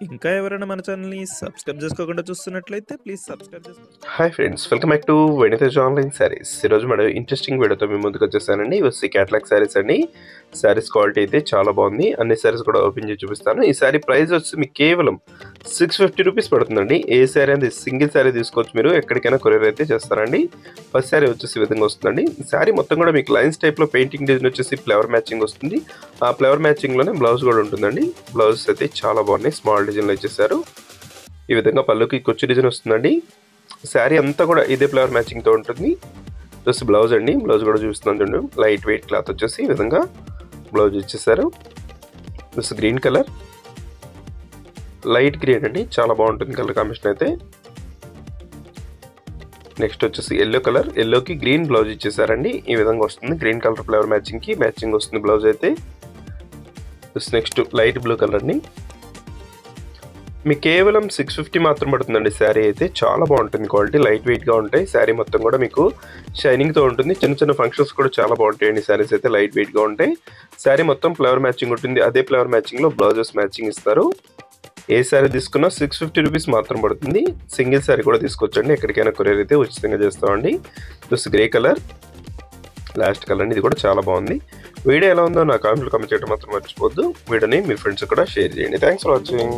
ఇంకా ఎవరైనా మన ఛానల్‌ని సబ్స్క్రైబ్ చేసుకోకుండా చూస్తున్నట్లయితే ప్లీజ్ సబ్స్క్రైబ్ చేసుకోండి. Hi friends, welcome back to వెనితేజ్ online saris. ఈరోజు మనం ఇంట్రెస్టింగ్ వీడియోతో మీ ముందుకు వచ్చేసానండి. ఇవి క్యాటలాగ్ శారీస్ అండి. శారీస్ క్వాలిటీ అయితే చాలా బాగుంది. అన్ని శారీస్ కూడా ఓపెన్ చేసి చూపిస్తాను. ఈ శారీ ప్రైస్ వచ్చి మీకు కేవలం 650 రూపీస్ పడుతుందండి. ఏ శారీ అనేది సింగిల్ శారీ తీసుకోవచ్చు, మీరు ఎక్కడికైనా కొరియర్ అయితే చేస్తారండి. ఫస్ట్ శారీ వచ్చేసి ఈ విధంగా వస్తుందండి. శారీ మొత్తం కూడా మీకు లైన్స్ టైప్లో పెయింటింగ్ డిజైన్ వచ్చేసి ఫ్లవర్ మ్యాచింగ్ వస్తుంది. ఆ ఫ్లవర్ మ్యాచింగ్లోనే బ్లౌజ్ కూడా ఉంటుందండి. బ్లౌజ్ అయితే చాలా బాగున్నాయి, స్మాల్ డిజైన్లో ఇచ్చేసారు. ఈ విధంగా పళ్ళుకి కొచ్చి డిజైన్ వస్తుందండి. శారీ అంతా కూడా ఇదే ఫ్లవర్ మ్యాచింగ్తో ఉంటుంది. ప్లస్ బ్లౌజ్ అండి, బ్లౌజ్ కూడా చూస్తున్నాను చూడండి. లైట్ వెయిట్ క్లాత్ వచ్చేసి ఈ విధంగా బ్లౌజ్ ఇచ్చేసారు. Plus green colour, light green అండి, చాలా బాగుంటుంది కలర్ కాంబినేషన్ అయితే. నెక్స్ట్ వచ్చేసి ఎల్లో కలర్, ఎల్లోకి గ్రీన్ బ్లౌజ్ ఇచ్చేసారండి. ఈ విధంగా వస్తుంది. గ్రీన్ కలర్ ఫ్లవర్ మ్యాచింగ్కి మ్యాచింగ్ వస్తుంది బ్లౌజ్ అయితే. Plus next light blue colour అండి. మీకు కేవలం 650 మాత్రం పడుతుందండి. శారీ అయితే చాలా బాగుంటుంది, క్వాలిటీ లైట్ వెయిట్గా ఉంటాయి. శారీ మొత్తం కూడా మీకు షైనింగ్తో ఉంటుంది. చిన్న చిన్న ఫంక్షన్స్ కూడా చాలా బాగుంటాయండి. శారీస్ అయితే లైట్ వెయిట్గా ఉంటాయి. శారీ మొత్తం ఫ్లవర్ మ్యాచింగ్ ఉంటుంది. అదే ఫ్లవర్ మ్యాచింగ్లో బ్లౌజెస్ మ్యాచింగ్ ఇస్తారు. ఏ శారీ తీసుకున్నా 650 రూపీస్ మాత్రం పడుతుంది. సింగిల్ శారీ కూడా తీసుకోవచ్చండి, ఎక్కడికైనా కొరియర్ అయితే ఉచితంగా చేస్తామండి. Plus grey colour, last colour అండి, ఇది కూడా చాలా బాగుంది. వీడియో ఎలా ఉందో నా కామెంట్లో కామెంట్ చేయడం మాత్రం మర్చిపోద్దు. వీడియోని మీ ఫ్రెండ్స్ కూడా షేర్ చేయండి. Thanks for watching.